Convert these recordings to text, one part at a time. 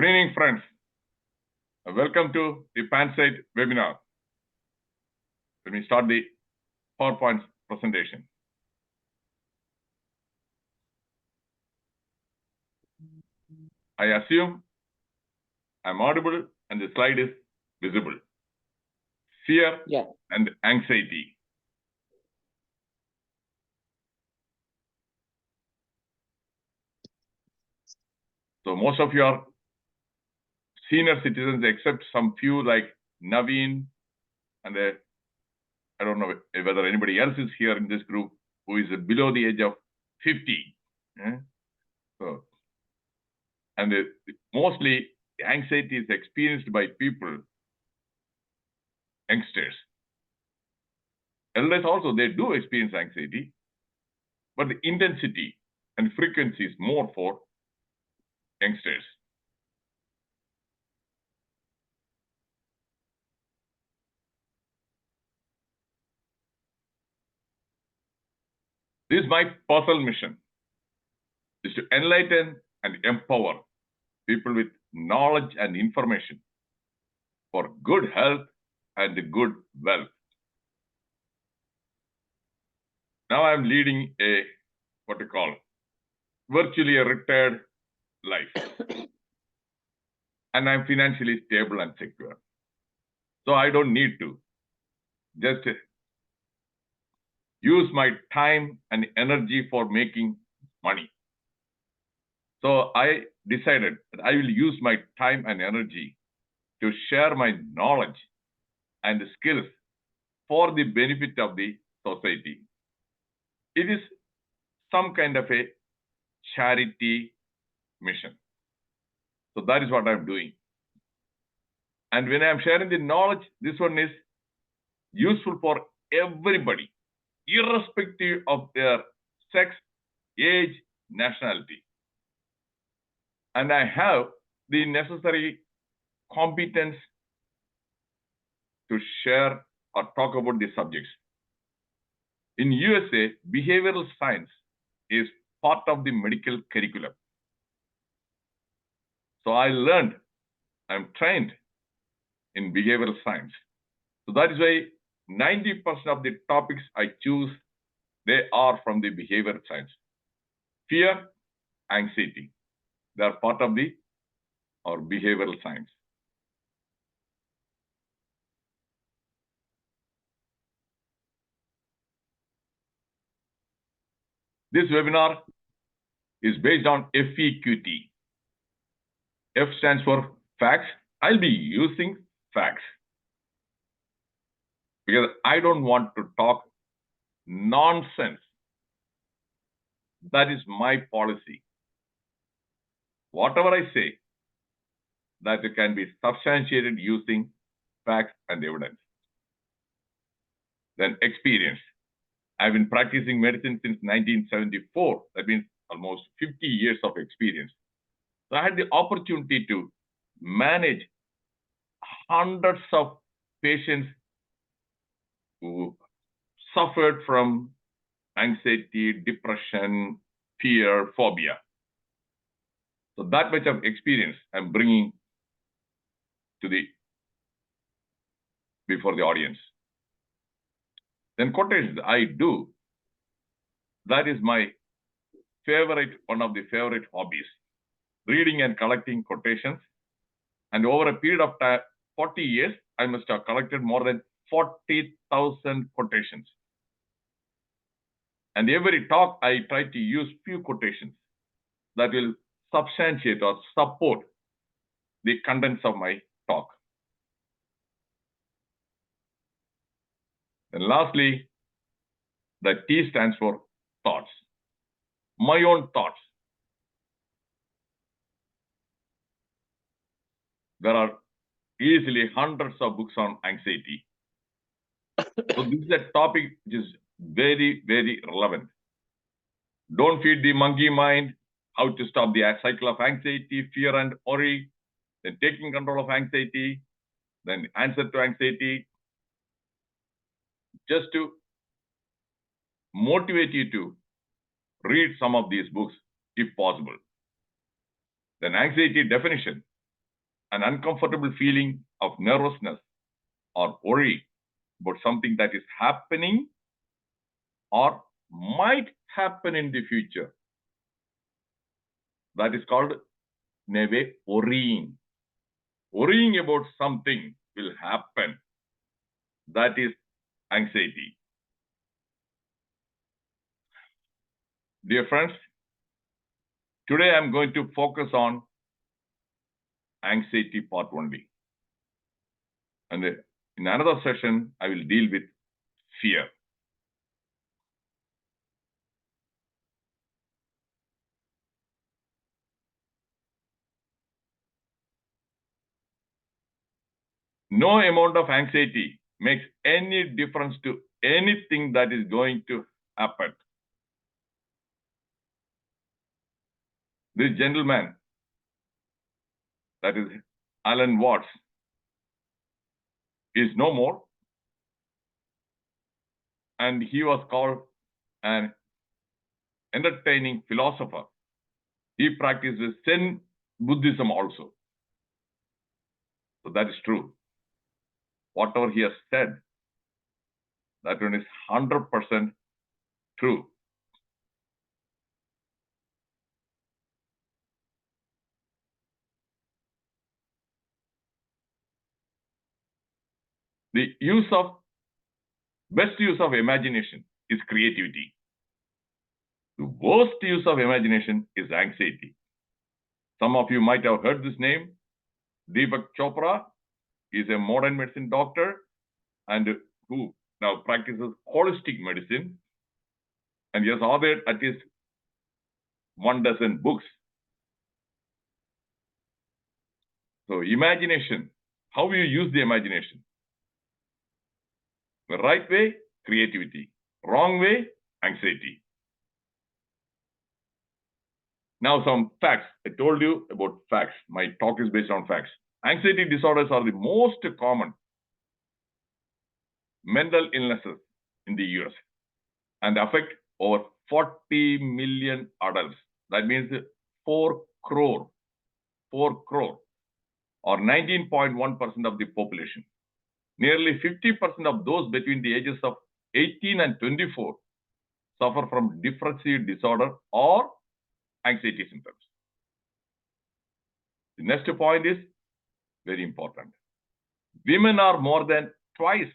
Good evening, friends. Welcome to the PANSIGHT webinar. Let me start the PowerPoint presentation. I assume I'm audible and the slide is visible. Fear and anxiety. So most of you are senior citizens, except some few like Naveen and I don't know whether anybody else is here in this group who is below the age of 50. So, and mostly anxiety is experienced by people, youngsters. Elders also, they do experience anxiety, but the intensity and frequency is more for youngsters. This is my personal mission, is to enlighten and empower people with knowledge and information for good health and good wealth. Now I'm leading a, what you call, virtually a retired life. And I'm financially stable and secure. So I don't need to just use my time and energy for making money. So I decided that I will use my time and energy to share my knowledge and skills for the benefit of the society. It is some kind of a charity mission. So that is what I'm doing. And when I'm sharing the knowledge, this one is useful for everybody, irrespective of their sex, age, nationality. And I have the necessary competence to share or talk about these subjects. In USA, behavioral science is part of the medical curriculum. So I learned, I'm trained in behavioral science. So that is why 90% of the topics I choose, they are from the behavioral science. Fear, anxiety, they are part of our behavioral science. This webinar is based on FEQT. F stands for facts. I'll be using facts because I don't want to talk nonsense. That is my policy. Whatever I say, that it can be substantiated using facts and evidence. Then experience. I've been practicing medicine since 1974. That means almost 50 years of experience. So I had the opportunity to manage hundreds of patients who suffered from anxiety, depression, fear, phobia. So that much of experience I'm bringing to before the audience. Then quotations I do. That is my favorite, one of the favorite hobbies. Reading and collecting quotations. And over a period of time, 40 years, I must have collected more than 40,000 quotations. And every talk, I try to use few quotations that will substantiate or support the contents of my talk. And lastly, the T stands for thoughts. My own thoughts. There are easily hundreds of books on anxiety. So this is a topic which is very, very relevant. Don't feed the monkey mind, how to stop the cycle of anxiety, fear and worry, then taking control of anxiety, then answer to anxiety. Just to motivate you to read some of these books if possible. Then anxiety definition. an uncomfortable feeling of nervousness or worry about something that is happening or might happen in the future. That is called neve worrying. Worrying about something will happen. That is anxiety. Dear friends, today I'm going to focus on anxiety part only. And in another session, I will deal with fear. No amount of anxiety makes any difference to anything that is going to happen. This gentleman, that is Alan Watts, is no more, and he was called an entertaining philosopher. He practices Zen Buddhism also. So that is true. Whatever he has said, that one is 100% true. The best use of imagination is creativity. The worst use of imagination is anxiety. Some of you might have heard this name. Deak Chopra is a modern medicine doctor and who now practices holistic medicine, and he has authored at least 12 books. So imagination, how you use the imagination. The right way, creativity. Wrong way, anxiety. Now some facts. I told you about facts. My talk is based on facts. Anxiety disorders are the most common mental illnesses in the US and affect over 40 million adults. That means 4 crore, or 19.1% of the population. Nearly 50% of those between the ages of 18 and 24 suffer from depressive disorder or anxiety symptoms. The next point is very important. Women are more than twice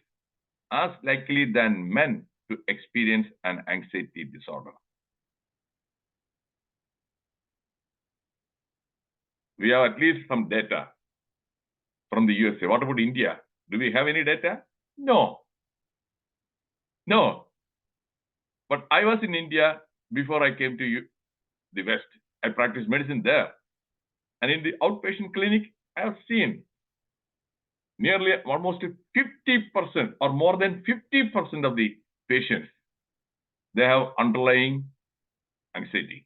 as likely than men to experience an anxiety disorder. We have at least some data from the USA. What about India? Do we have any data? No. But I was in India before I came to the West. I practiced medicine there. And in the outpatient clinic, I have seen nearly almost 50% or more than 50% of the patients, they have underlying anxiety.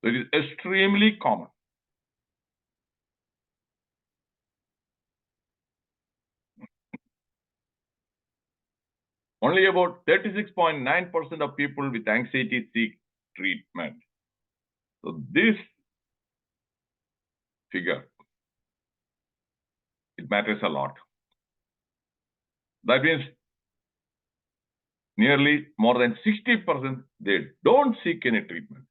So it is extremely common. Only about 36.9% of people with anxiety seek treatment. So this figure, it matters a lot. That means nearly more than 60%, they don't seek any treatment.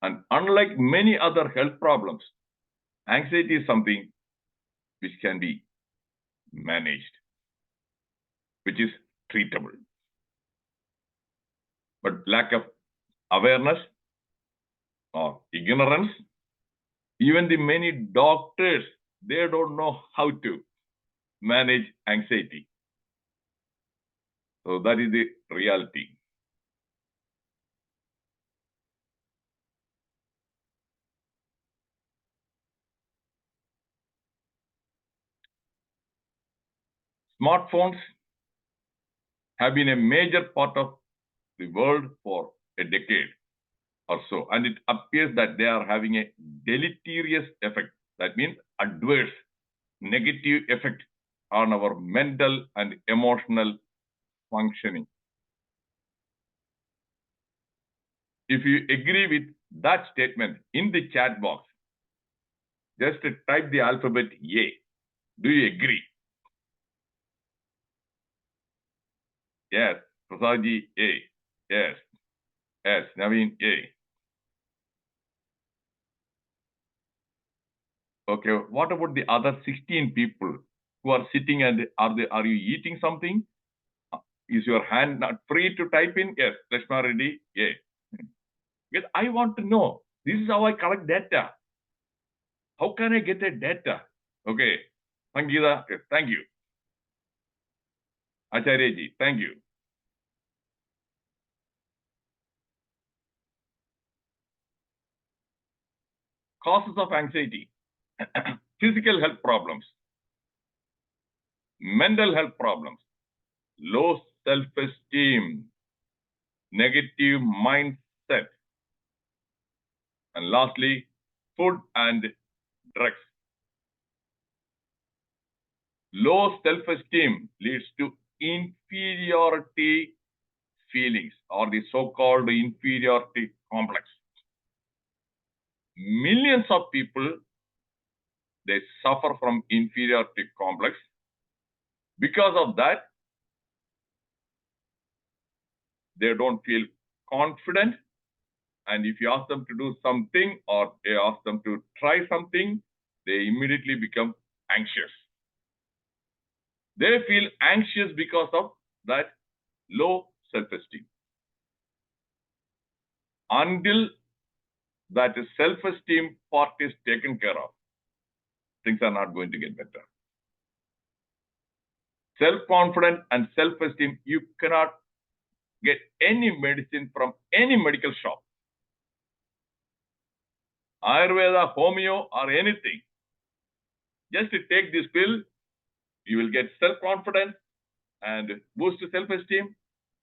And unlike many other health problems, anxiety is something which can be managed, which is treatable. But lack of awareness or ignorance, even the many doctors, they don't know how to manage anxiety. So that is the reality. Smartphones have been a major part of the world for a decade or so, and it appears that they are having a deleterious effect. That means adverse, negative effect on our mental and emotional functioning. If you agree with that statement in the chat box, Just type the alphabet A. Do you agree? Yes. Prasadji, A. Yes. Yes. Naveen, A. Okay. What about the other 16 people who are sitting and are you eating something? Is your hand not free to type in? Yes. Lakshma Reddy, A. Because I want to know. This is how I collect data. How can I get a data? Okay. Sangeeta, yes, thank you. Acharyaji, thank you. Causes of anxiety. Physical health problems. Mental health problems. Low self-esteem. Negative mindset. And lastly, food and drugs. Low self-esteem leads to inferiority feelings or the so-called inferiority complex. Millions of people, they suffer from inferiority complex. Because of that, they don't feel confident. And if you ask them to do something or they ask them to try something, they immediately become anxious. They feel anxious because of that low self-esteem. Until that self-esteem part is taken care of, things are not going to get better. Self-confidence and self-esteem, you cannot get any medicine from any medical shop. Ayurveda, homeo, or anything. Just to take this pill, you will get self-confidence and boost self-esteem.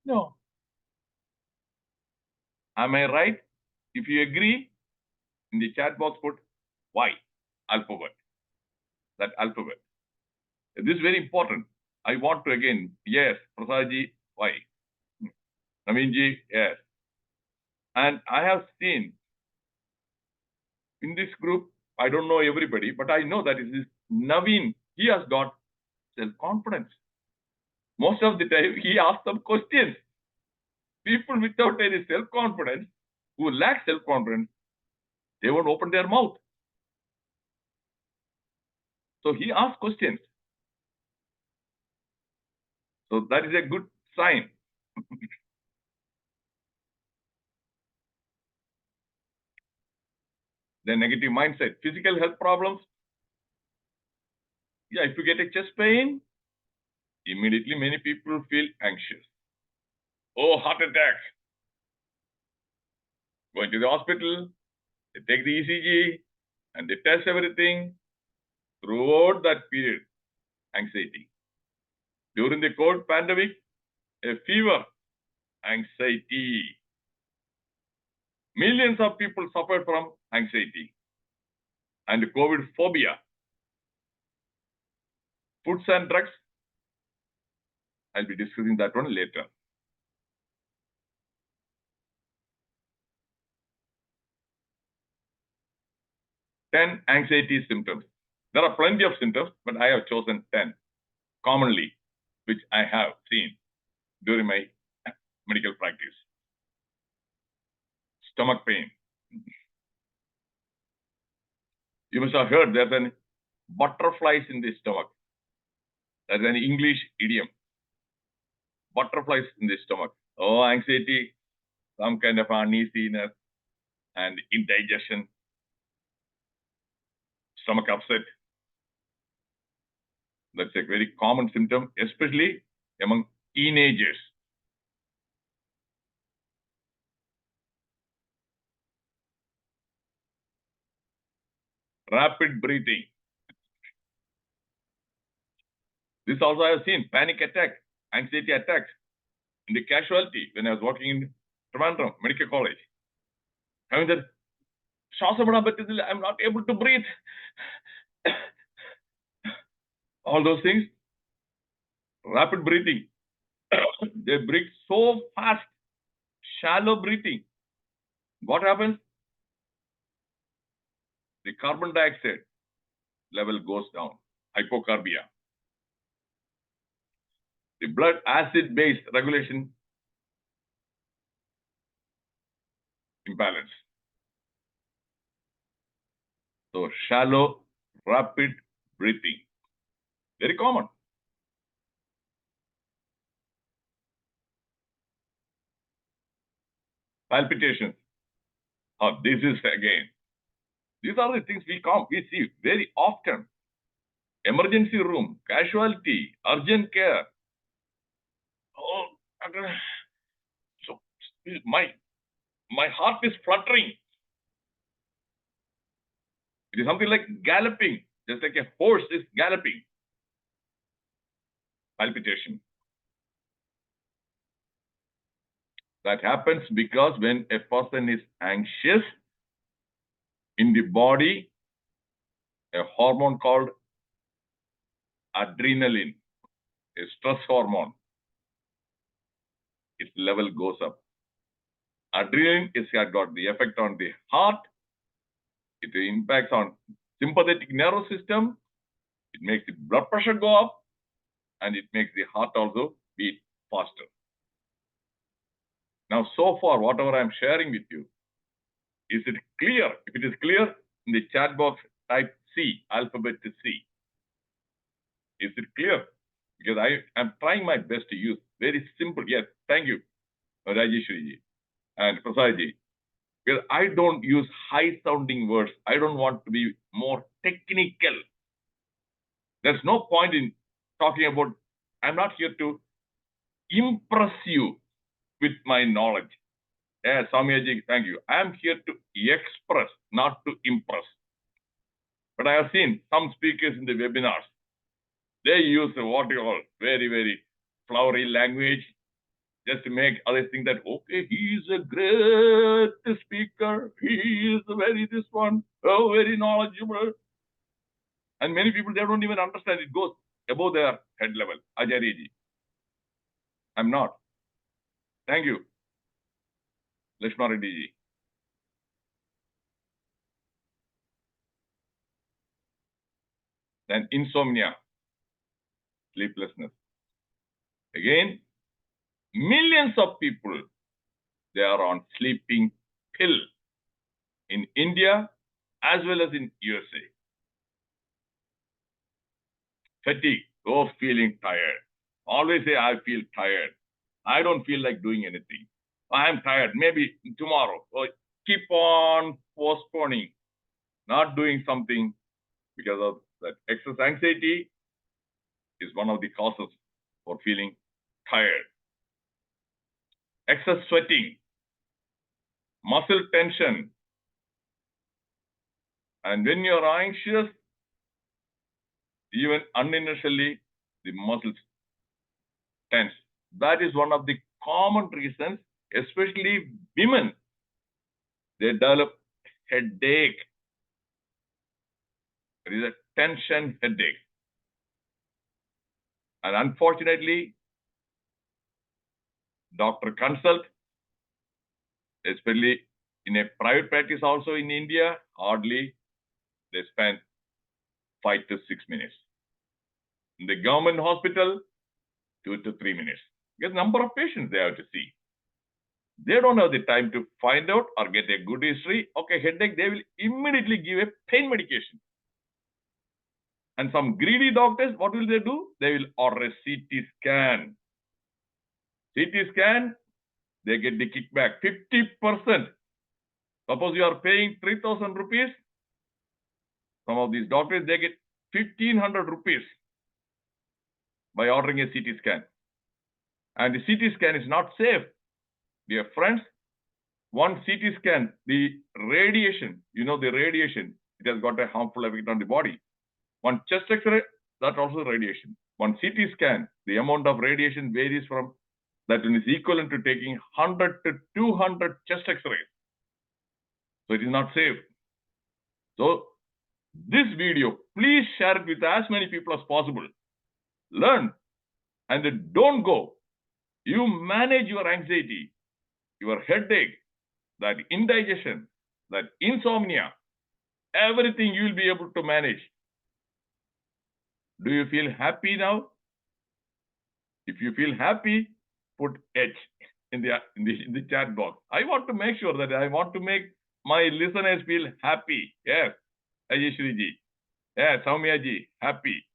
No. Am I right? If you agree, in the chat box put Y, alphabet. That alphabet. This is very important. I want to again, yes, Prasadji, Y. Naveenji, yes. And I have seen in this group, I don't know everybody, but I know that it is Naveen. He has got self-confidence. Most of the time, he asks some questions. People without any self-confidence, who lack self-confidence, they won't open their mouth. So he asks questions. So that is a good sign. The negative mindset, physical health problems. Yeah, if you get a chest pain, immediately many people feel anxious. Oh, heart attack. Going to the hospital, they take the ECG and they test everything. Throughout that period, anxiety. During the COVID pandemic, a fever, anxiety. Millions of people suffered from anxiety and COVID phobia. Foods and drugs, I'll be discussing that one later. Ten anxiety symptoms. There are plenty of symptoms, but I have chosen 10 commonly, which I have seen during my medical practice. Stomach pain. You must have heard there's an butterflies in the stomach. That's an English idiom. Butterflies in the stomach. Oh, anxiety, some kind of uneasiness and indigestion, stomach upset. That's a very common symptom, especially among teenagers. Rapid breathing. This also I have seen panic attack, anxiety attacks in the casualty when I was working in Trivandrum Medical College. Having that, I'm not able to breathe. All those things. Rapid breathing. They breathe so fast. Shallow breathing. What happens? The carbon dioxide level goes down. Hypocarbia. The blood acid-base regulation imbalance. So shallow, rapid breathing. Very common. Palpitations. This is again. These are the things we see very often. Emergency room, casualty, urgent care. Oh, so my heart is fluttering. It is something like galloping, just like a horse is galloping. Palpitation. That happens because when a person is anxious, in the body, a hormone called adrenaline, a stress hormone, its level goes up. Adrenaline has got the effect on the heart. It impacts on sympathetic nervous system. It makes the blood pressure go up, and it makes the heart also beat faster. Now, so far, whatever I'm sharing with you, is it clear? If it is clear, in the chat box, type C, alphabet C. Is it clear? Because I am trying my best to use very simple. Yes, thank you, Rajeshwari and Prasadji. Because I don't use high-sounding words. I don't want to be more technical. There's no point in talking about, I'm not here to impress you with my knowledge. Yeah, Samyaji, thank you. I am here to express, not to impress. But I have seen some speakers in the webinars. They use what you call very, very flowery language just to make others think that, okay, he is a great speaker. He is very this one, oh, very knowledgeable. And many people, they don't even understand. It goes above their head level. Ajariji. I'm not. Thank you. Lakshma Reddy ji. Then insomnia, sleeplessness. Again, millions of people, they are on sleeping pill in India as well as in USA. Fatigue, feeling tired. Always say, I feel tired. I don't feel like doing anything. I'm tired. Maybe tomorrow. Or keep on postponing, not doing something because of that. Excess anxiety is one of the causes for feeling tired. Excess sweating, muscle tension. And when you're anxious, even unintentionally, the muscles tense. That is one of the common reasons, especially women, they develop headache. It is a tension headache. And unfortunately, doctor consult, especially in a private practice also in India, hardly they spend 5 to 6 minutes. In the government hospital, 2 to 3 minutes. Because number of patients they have to see. They don't have the time to find out or get a good history. Okay, headache, they will immediately give a pain medication. And some greedy doctors, what will they do? They will order a CT scan. CT scan, they get the kickback, 50%. Suppose you are paying 3,000 rupees. Some of these doctors, they get 1,500 rupees by ordering a CT scan. And the CT scan is not safe. Dear friends, one CT scan, the radiation, the radiation, it has got a harmful effect on the body. One chest X-ray, that also radiation. One CT scan, the amount of radiation varies from that is equivalent to taking 100 to 200 chest X-rays. So it is not safe. So this video, please share it with as many people as possible. Learn and then don't go. You manage your anxiety, your headache, that indigestion, that insomnia, everything you will be able to manage Do you feel happy now? If you feel happy, put H in the chat box. I want to make sure that I want to make my listeners feel happy. Yes, Ajeshri ji. Yes, Soumya ji, happy.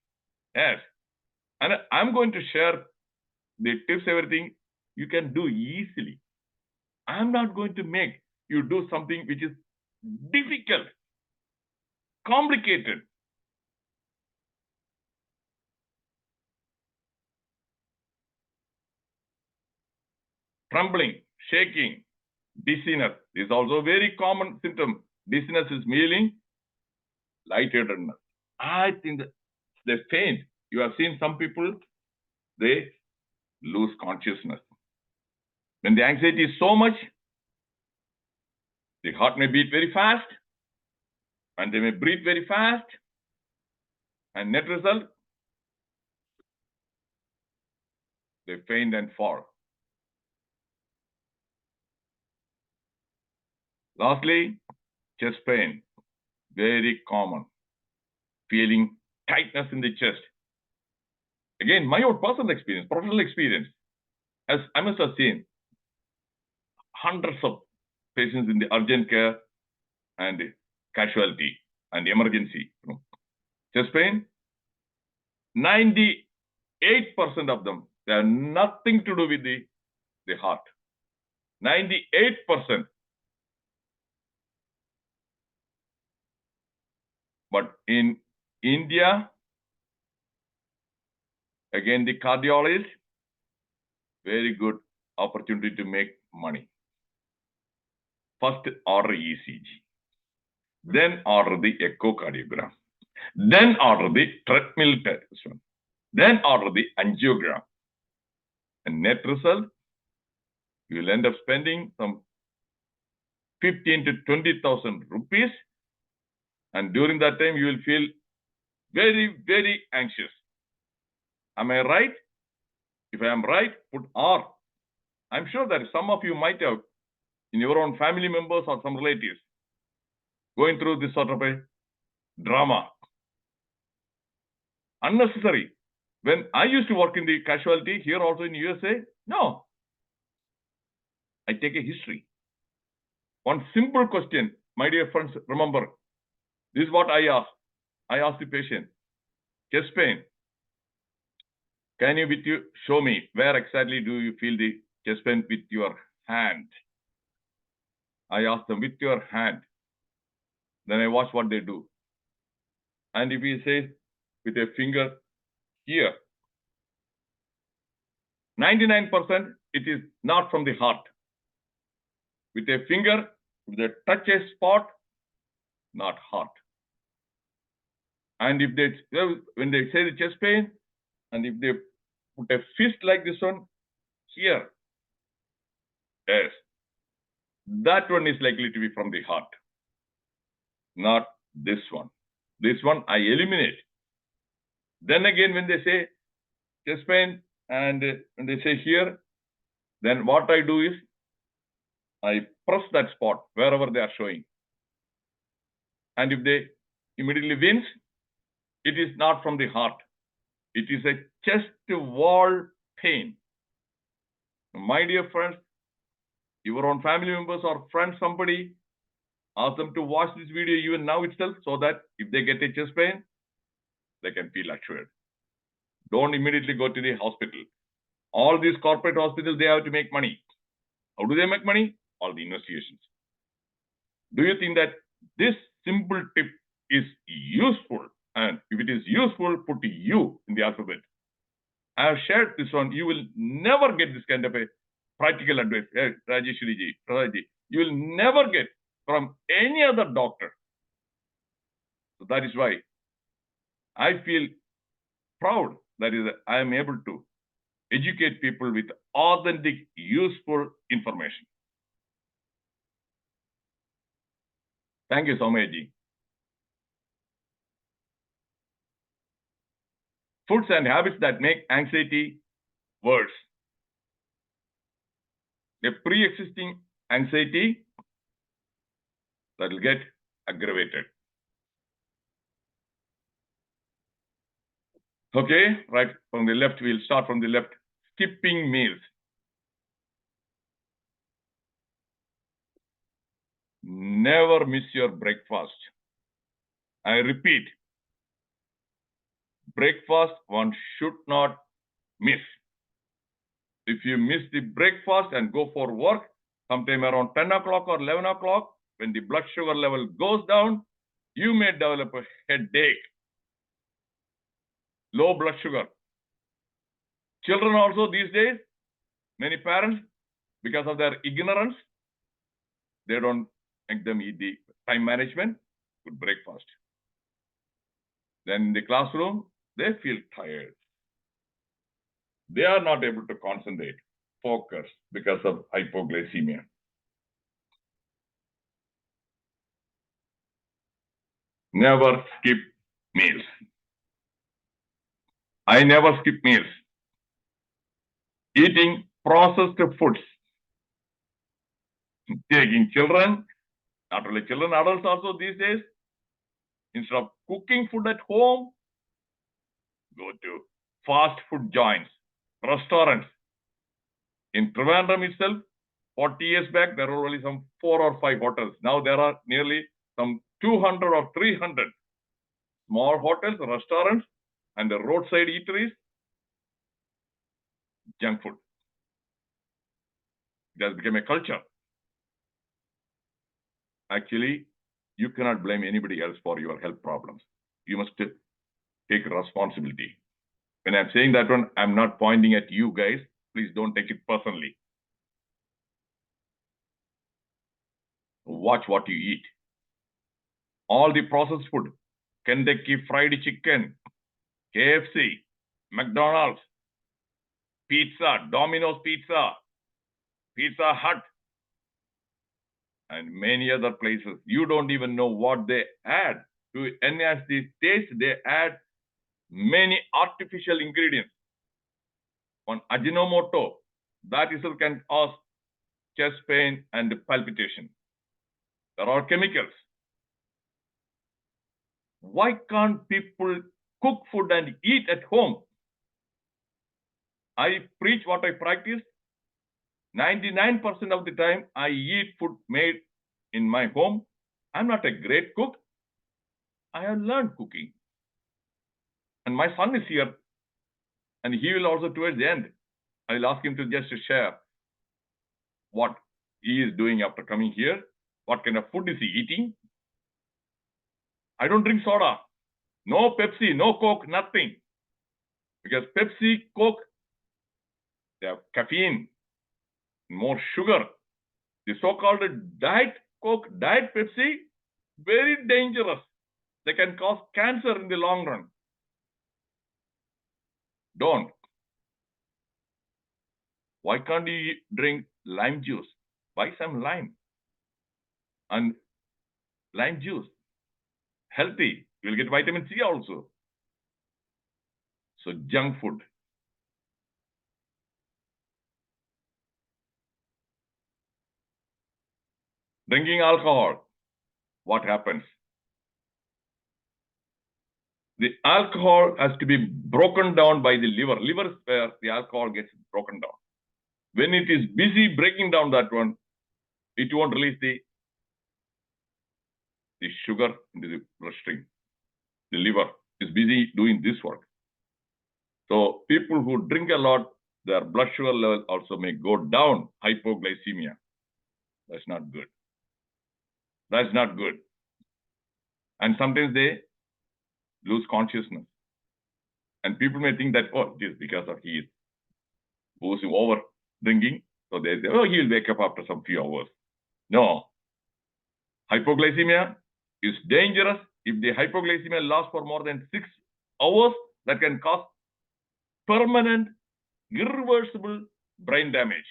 Yes. And I'm going to share the tips, everything you can do easily. I'm not going to make you do something which is difficult, complicated. Trembling, shaking, dizziness is also a very common symptom. Dizziness is meaning lightheadedness. I think that they faint. You have seen some people, they lose consciousness. When the anxiety is so much, the heart may beat very fast and they may breathe very fast. And net result, they faint and fall. Lastly, chest pain, very common. Feeling tightness in the chest. Again, my own personal experience, professional experience, as I must have seen hundreds of patients in the urgent care and casualty and emergency. Chest pain, 98% of them, they have nothing to do with the heart. 98%. But in India, again, the cardiologist, very good opportunity to make money. First order ECG, then order the echocardiogram, then order the treadmill test, then order the angiogram. And net result, you will end up spending some 15 to 20,000 rupees. And during that time, you will feel very, very anxious. Am I right? If I am right, put R. I'm sure that some of you might have in your own family members or some relatives going through this sort of a drama. Unnecessary. When I used to work in the casualty here also in USA, no. I take a history. One simple question, my dear friends, remember, this is what I asked. I asked the patient, chest pain. Can you show me where exactly do you feel the chest pain with your hand? I asked them with your hand. Then I watch what they do. And if he says with a finger here, 99% it is not from the heart. With a finger, if they touch a spot, not heart. And if when they say the chest pain, and if they put a fist like this one here, yes, that one is likely to be from the heart, not this one. This one I eliminate. Then again, when they say chest pain and when they say here, then what I do is I press that spot wherever they are showing. And if they immediately wince, it is not from the heart. It is a chest wall pain. My dear friends, your own family members or friends, somebody, ask them to watch this video even now itself so that if they get a chest pain, they can feel assured. Don't immediately go to the hospital. All these corporate hospitals, they have to make money. How do they make money? All the investigations. Do you think that this simple tip is useful? And if it is useful, put U in the alphabet. I have shared this one. You will never get this kind of a practical advice. Rajeshwari ji, you will never get from any other doctor. So that is why I feel proud that is I am able to educate people with authentic, useful information. Thank you, Soumya ji. Foods and habits that make anxiety worse. A pre-existing anxiety that will get aggravated. Okay, right from the left, we'll start from the left. Skipping meals. Never miss your breakfast. I repeat, breakfast one should not miss. If you miss the breakfast and go for work, sometime around 10 o'clock or 11 o'clock, when the blood sugar level goes down, you may develop a headache, low blood sugar. Children also these days, many parents, because of their ignorance, they don't make them eat the time management, good breakfast. Then in the classroom, they feel tired. They are not able to concentrate, focus because of hypoglycemia. Never skip meals. I never skip meals. Eating processed foods. Taking children, not only children, adults also these days, instead of cooking food at home, go to fast food joints, restaurants. In Trivandrum itself, 40 years back, there were only some 4 or 5 hotels. Now there are nearly some 200 or 300 small hotels, restaurants, and the roadside eateries. Junk food. It has become a culture. Actually, you cannot blame anybody else for your health problems. You must take responsibility. When I'm saying that one, I'm not pointing at you guys. Please don't take it personally. Watch what you eat. All the processed food, Kentucky Fried Chicken, KFC, McDonald's, pizza, Domino's Pizza, Pizza Hut, and many other places. You don't even know what they add. To enhance the taste, they add many artificial ingredients. On Ajinomoto, that itself can cause chest pain and palpitation. There are chemicals. Why can't people cook food and eat at home? I preach what I practice. 99% of the time, I eat food made in my home. I'm not a great cook. I have learned cooking. And my son is here. And he will also towards the end. I'll ask him to just share what he is doing after coming here. What kind of food is he eating? I don't drink soda. No Pepsi, no Coke, nothing. Because Pepsi, Coke, they have caffeine, more sugar. The so-called Diet Coke, Diet Pepsi, very dangerous. They can cause cancer in the long run. Don't. Why can't you drink lime juice? Buy some lime. And lime juice, healthy. You will get vitamin C also. So junk food. Drinking alcohol. What happens? The alcohol has to be broken down by the liver. Liver is where the alcohol gets broken down. When it is busy breaking down that one, it won't release the sugar into the bloodstream. The liver is busy doing this work. So people who drink a lot, their blood sugar level also may go down, hypoglycemia. That's not good. That's not good. And sometimes they lose consciousness. And people may think that, oh, it is because of he is boozing over drinking. So they say, oh, he will wake up after some few hours. No. Hypoglycemia is dangerous. If the hypoglycemia lasts for more than 6 hours, that can cause permanent, irreversible brain damage.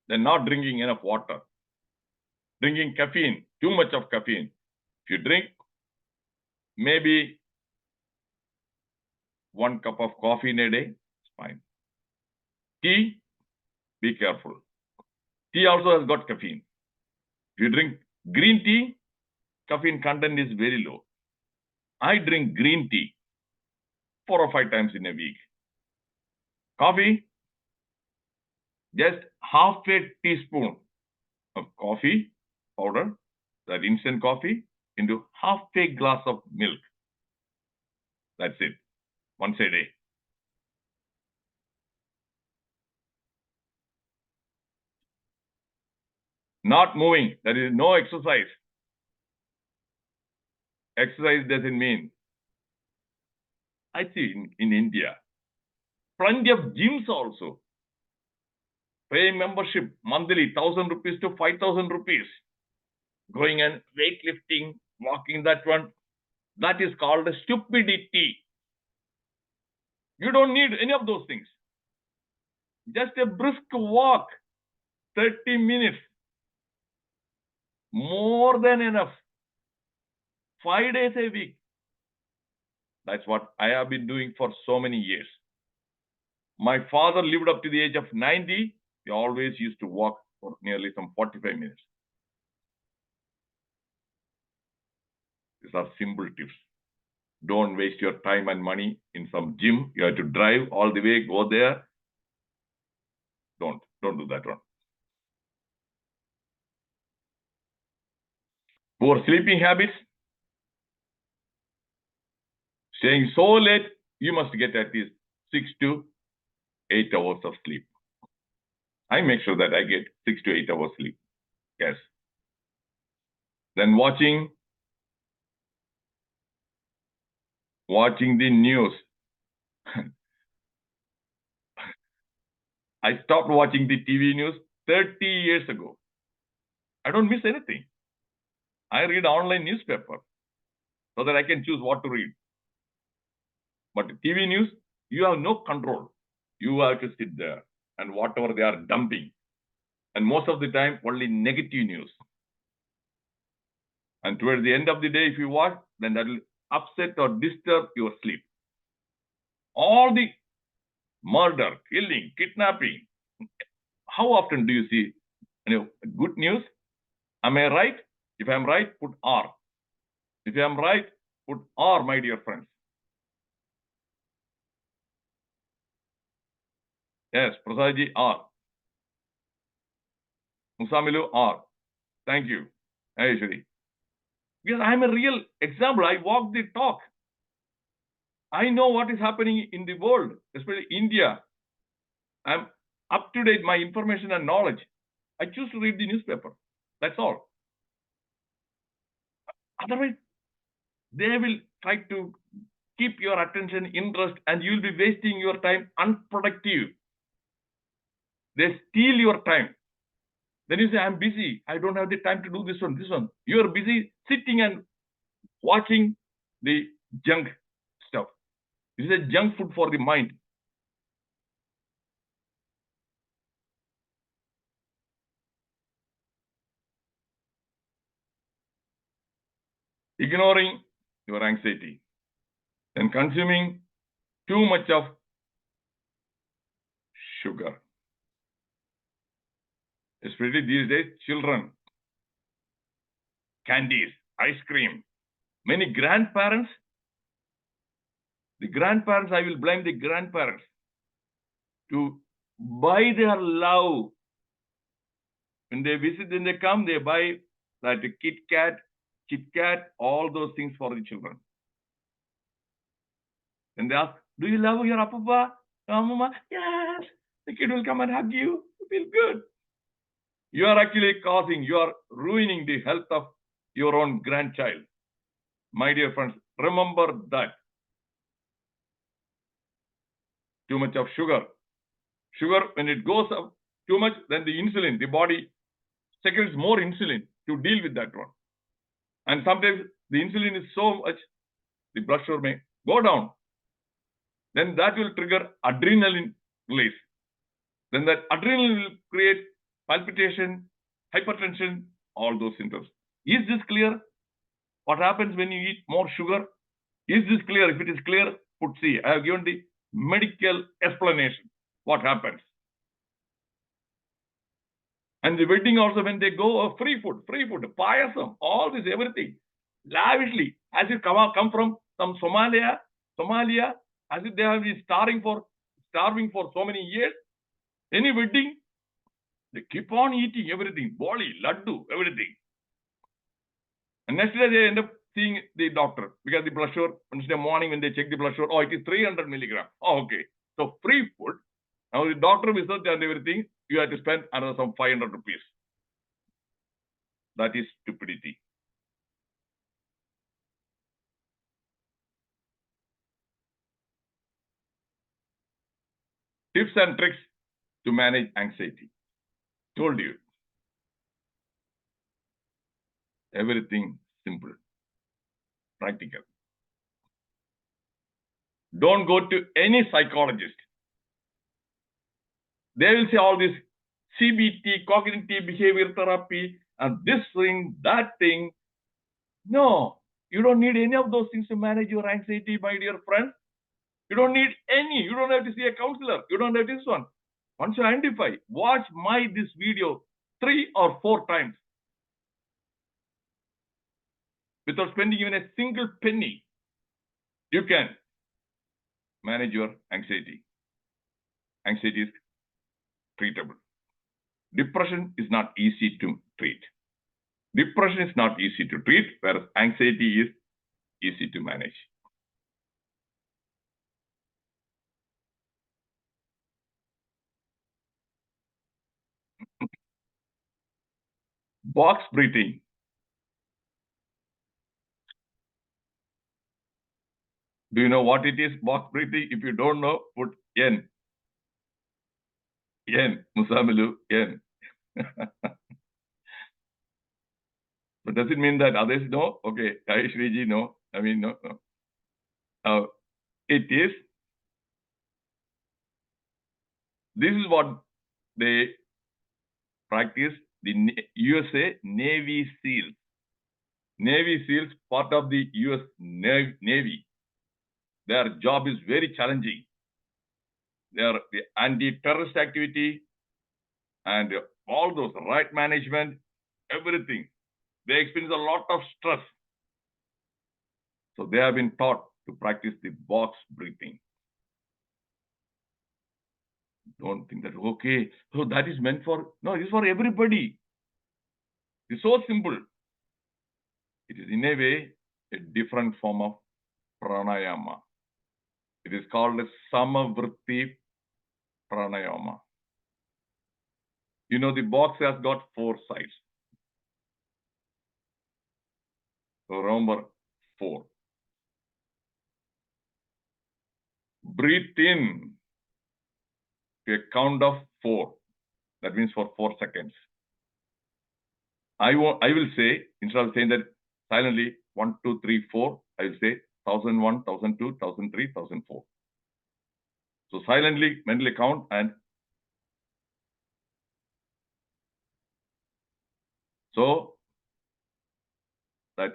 Then not drinking enough water. Drinking caffeine, too much of caffeine. If you drink maybe 1 cup of coffee in a day, it's fine. Tea, be careful. Tea also has got caffeine. If you drink green tea, caffeine content is very low. I drink green tea 4 or 5 times in a week. Coffee, just half a teaspoon of coffee powder, that instant coffee, into half a glass of milk. That's it, once a day. Not moving, there is no exercise. Exercise doesn't mean, I see in India, plenty of gyms also. Pay membership monthly, 1,000 rupees to 5,000 rupees. Going and weightlifting, walking that one, that is called stupidity. You don't need any of those things. Just a brisk walk, 30 minutes, more than enough. 5 days a week. That's what I have been doing for so many years. My father lived up to the age of 90. He always used to walk for nearly some 45 minutes. These are simple tips. Don't waste your time and money in some gym. You have to drive all the way, go there. Don't do that one. Poor sleeping habits. Staying so late, you must get at least 6 to 8 hours of sleep. I make sure that I get 6 to 8 hours sleep. Yes. Then watching the news. I stopped watching the TV news 30 years ago. I don't miss anything. I read online newspaper so that I can choose what to read. But TV news, you have no control. You have to sit there and whatever they are dumping. And most of the time, only negative news. And towards the end of the day, if you watch, then that will upset or disturb your sleep. All the murder, killing, kidnapping. How often do you see good news? Am I right? If I'm right, put R. If I'm right, put R, my dear friends. Yes, Prasadji, R. Musamilu, R. Thank you. Ayeshwari. Because I'm a real example. I walk the talk. I know what is happening in the world, especially India. I'm up to date, my information and knowledge. I choose to read the newspaper. That's all. Otherwise, they will try to keep your attention, interest, and you'll be wasting your time unproductive. They steal your time. Then you say, I'm busy. I don't have the time to do this one. You're busy sitting and watching the junk stuff. This is a junk food for the mind. Ignoring your anxiety and consuming too much of sugar. Especially these days, children, candies, ice cream. Many grandparents, I will blame the grandparents to buy their love. When they visit, when they come, they buy that Kit Kat, all those things for the children. And they ask, do you love your Papa? Mama? Yes. The kid will come and hug you. You feel good. You are actually you are ruining the health of your own grandchild. My dear friends, remember that. Too much of sugar. Sugar, when it goes up too much, then the insulin, the body secretes more insulin to deal with that one. And sometimes the insulin is so much, the blood sugar may go down. Then that will trigger adrenaline release. Then that adrenaline will create palpitation, hypertension, all those symptoms. Is this clear? What happens when you eat more sugar? Is this clear? If it is clear, put C. I have given the medical explanation. What happens? And the wedding also, when they go, free food, payasam, all this, everything. lavishly, as if come from some Somalia, as if they have been starving for so many years. Any wedding, they keep on eating everything, boli, laddu, everything. And next day they end up seeing the doctor because the blood sugar, Wednesday morning when they check the blood sugar, oh, it is 300 milligram. Oh, okay. So free food. Now the doctor research and everything, you have to spend another some 500 rupees. That is stupidity. Tips and tricks to manage anxiety. Told you. Everything simple, practical. Don't go to any psychologist. They will say all this CBT, cognitive behavior therapy, and this thing, that thing. No, you don't need any of those things to manage your anxiety, my dear friend. You don't need any. You don't have to see a counselor. You don't have this one. Once you identify, watch this video 3 or 4 times without spending even a single penny. You can manage your anxiety. Anxiety is treatable. Depression is not easy to treat. Depression is not easy to treat, whereas anxiety is easy to manage. Box breathing. Do you know what it is, box breathing? If you don't know, put N. N. Musamilu, N. But does it mean that others know? Okay, Shriji, no. I mean, no. It is, this is what they practice, the USA Navy SEALs. Navy SEALs, part of the US Navy. Their job is very challenging. They are the anti-terrorist activity and all those right management, everything. They experience a lot of stress. So they have been taught to practice the box breathing. Don't think that, okay, so that is meant for, no, it is for everybody. It's so simple. It is in a way a different form of pranayama. It is called a samavritti pranayama. You know, the box has got 4 sides. So remember 4. Breathe in to a count of 4. That means for 4 seconds. I will say, instead of saying that silently, 1, 2, 3, 4, I will say 1001, 1002, 1003, 1004. So silently, mentally count and so that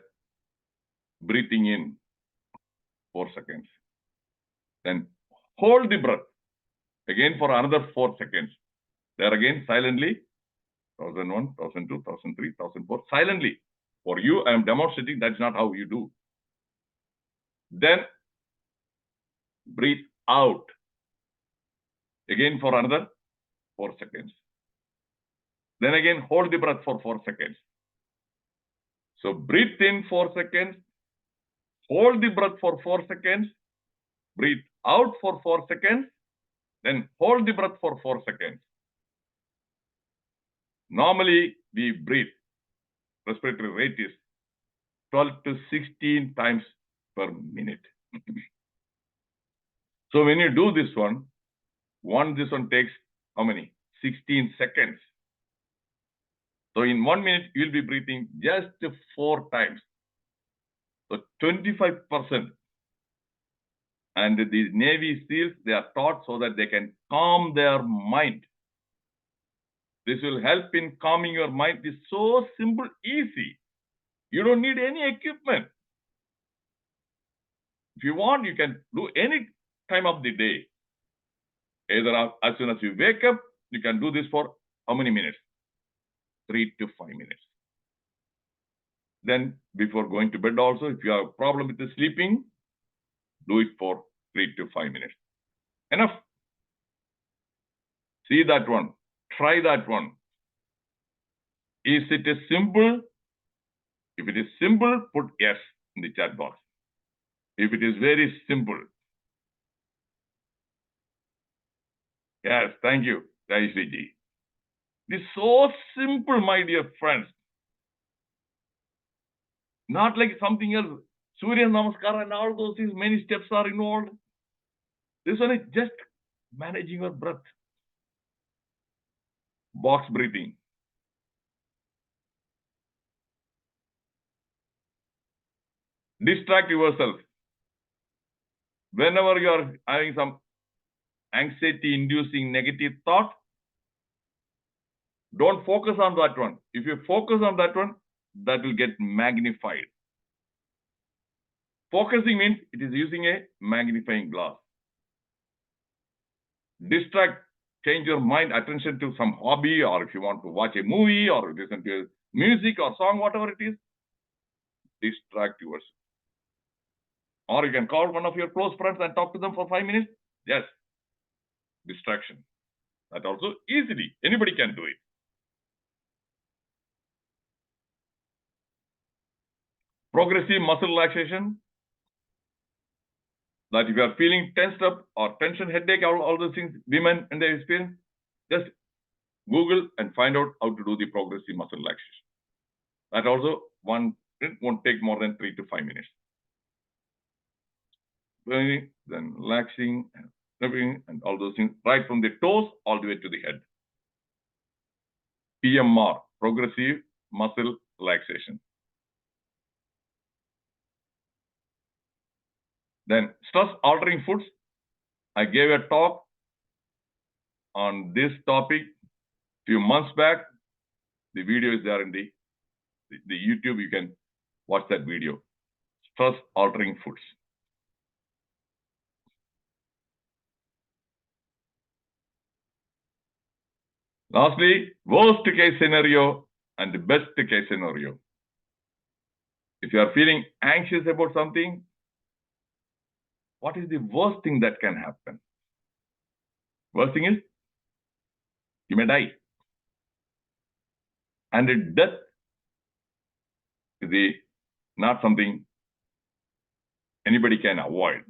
breathing in 4 seconds. Then hold the breath again for another 4 seconds. There again, silently, 1001, 1002, 1003, 1004, silently. For you, I am demonstrating that's not how you do. Then breathe out again for another 4 seconds. Then again, hold the breath for 4 seconds. So breathe in 4 seconds, hold the breath for 4 seconds, breathe out for 4 seconds, then hold the breath for 4 seconds. Normally, we breathe, respiratory rate is 12 to 16 times per minute. So when you do this one takes how many? 16 seconds. So in 1 minute, you'll be breathing just 4 times. So 25%. And these Navy SEALs, they are taught so that they can calm their mind. This will help in calming your mind. It's so simple, easy. You don't need any equipment. If you want, you can do any time of the day. Either as soon as you wake up, you can do this for how many minutes? 3 to 5 minutes. Then before going to bed also, if you have a problem with the sleeping, do it for 3 to 5 minutes. Enough. See that one. Try that one. Is it a simple? If it is simple, put yes in the chat box. If it is very simple. Yes, thank you, Jayashree ji. It is so simple, my dear friends. Not like something else. Surya Namaskara and all those things, many steps are involved. This one is just managing your breath. Box breathing. Distract yourself. Whenever you are having some anxiety-inducing negative thought, don't focus on that one. If you focus on that one, that will get magnified. Focusing means it is using a magnifying glass. Distract, change your mind, attention to some hobby, or if you want to watch a movie or listen to music or song, whatever it is, distract yourself. Or you can call one of your close friends and talk to them for 5 minutes. Yes, distraction. That also easily, anybody can do it. Progressive muscle relaxation. That if you are feeling tensed up or tension, headache, all those things, women and their experience, just Google and find out how to do the progressive muscle relaxation. That also it won't take more than 3 to 5 minutes. Then relaxing, and all those things, right from the toes all the way to the head. PMR, progressive muscle relaxation. Then stress altering foods. I gave a talk on this topic few months back. The video is there in the YouTube. You can watch that video. Stress altering foods. Lastly, worst case scenario and the best case scenario. If you are feeling anxious about something, what is the worst thing that can happen? Worst thing is, you may die. And death is not something anybody can avoid.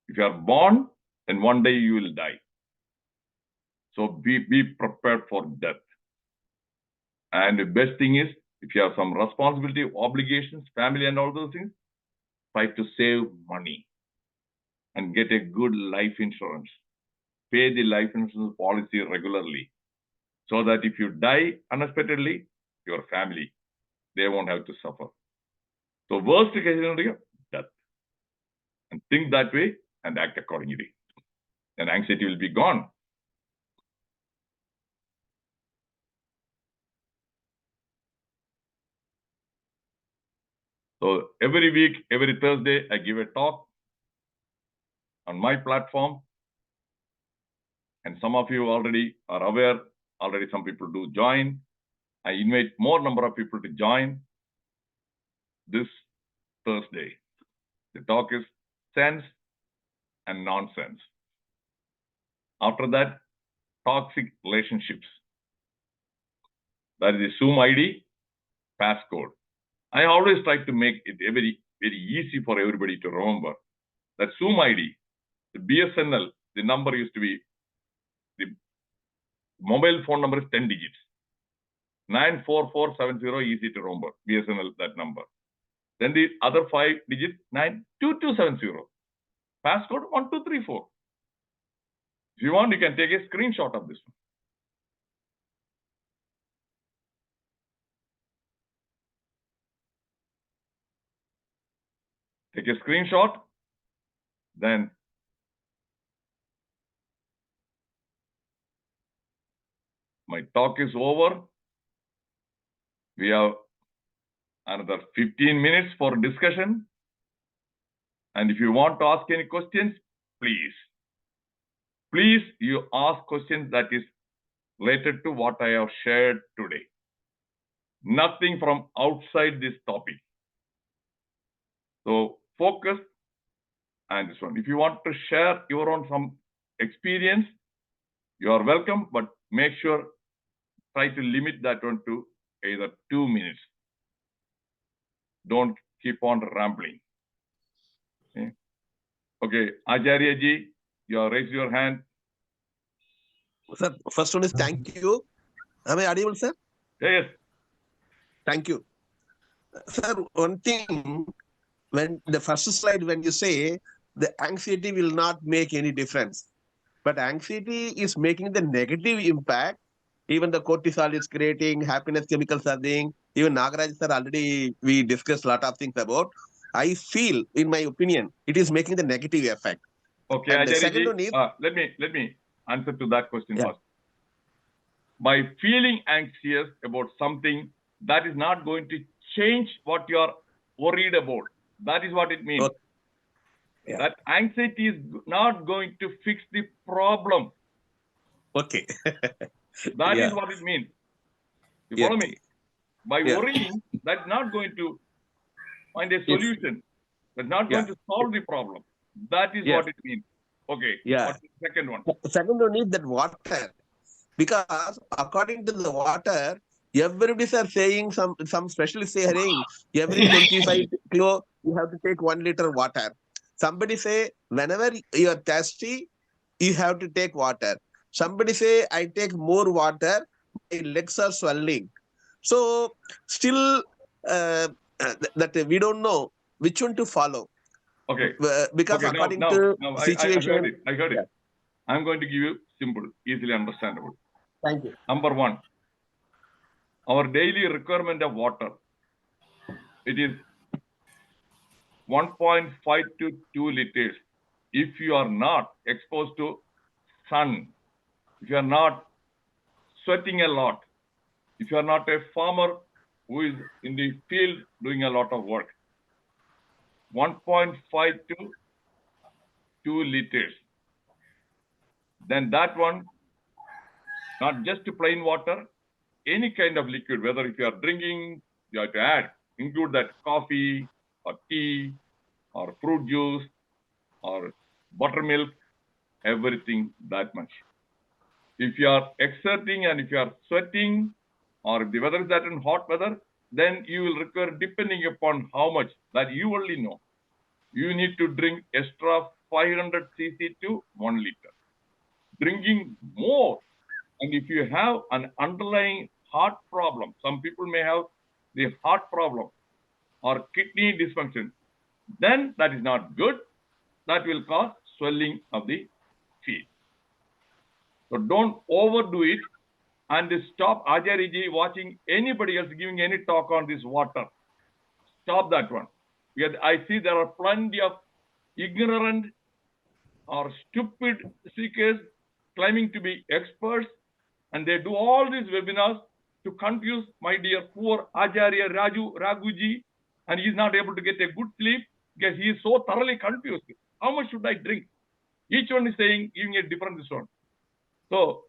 If you are born, then one day you will die. So be prepared for death. And the best thing is, if you have some responsibility, obligations, family and all those things, try to save money and get a good life insurance. Pay the life insurance policy regularly so that if you die unexpectedly, your family, they won't have to suffer. So worst case scenario, death. And think that way and act accordingly. And anxiety will be gone. So every week, every Thursday, I give a talk on my platform. And some of you already are aware, already some people do join. I invite more number of people to join this Thursday. The talk is sense and nonsense. After that, toxic relationships. That is the Zoom ID, passcode. I always try to make it very easy for everybody to remember. That Zoom ID, the BSNL, the number used to be, the mobile phone number is 10 digits. 94470, easy to remember, BSNL, that number. Then the other 5 digits, 92270. Passcode 1234. If you want, you can take a screenshot of this one. Take a screenshot, then my talk is over. We have another 15 minutes for discussion. And if you want to ask any questions, please you ask questions that is related to what I have shared today. Nothing from outside this topic. So focus and this one. If you want to share your own some experience, you are welcome, but make sure try to limit that one to either 2 minutes. Don't keep on rambling. Okay, Acharya ji, you have raised your hand. Sir, first one is thank you. Am I audible, sir? Yes. Thank you. Sir, one thing, when the first slide, when you say the anxiety will not make any difference, but anxiety is making the negative impact. Even the cortisol is creating, happiness chemicals are being, even Nagaraj sir already we discussed a lot of things about. I feel, in my opinion, it is making the negative effect. Okay, And the Acharya second ji, one is, let me answer to that question Yeah. first. By feeling anxious about something, that is not going to change what you are worried about. That is what it means. Okay. Yeah. That anxiety is not going to fix the problem. Okay. That is Yeah. what it means. You Yeah. follow me? By Yeah. worrying, that's not going to find a Yes. solution. That's not going Yeah. to solve the problem. That is Yes. what it means. Okay. Yeah. What's the second one? The second one is that water. Because according to the water, everybody are saying, some specialists are saying every 25 kilo you have to take 1 liter water. Somebody say whenever you are thirsty, you have to take water. Somebody say I take more water, my legs are swelling. So still that we don't know which one to follow. Okay. Because Okay. according Now to I situation. heard it. I heard Yeah. it. I'm going to give you simple, easily understandable. Thank you. Number one, our daily requirement of water. It is 1.5 to 2 liters. If you are not exposed to sun, if you are not sweating a lot, if you are not a farmer who is in the field doing a lot of work, 1.5 to 2 liters. Then that one, not just plain water, any kind of liquid, whether if you are drinking, you have to add, include that coffee or tea or fruit juice or buttermilk, everything that much. If you are exerting and if you are sweating, or if the weather is that in hot weather, then you will require, depending upon how much that you only know, you need to drink extra 500 cc to 1 liter. Drinking more, and if you have an underlying heart problem, some people may have the heart problem or kidney dysfunction, then that is not good. That will cause swelling of the feet. So don't overdo it and stop Acharya watching anybody else giving any talk on this water. Stop that one. Because I see there are plenty of ignorant or stupid seekers claiming to be experts, and they do all these webinars to confuse my dear poor Acharya Raghuji, and he is not able to get a good sleep because he is so thoroughly confused. How much should I drink? Each one is saying, giving a different this one. So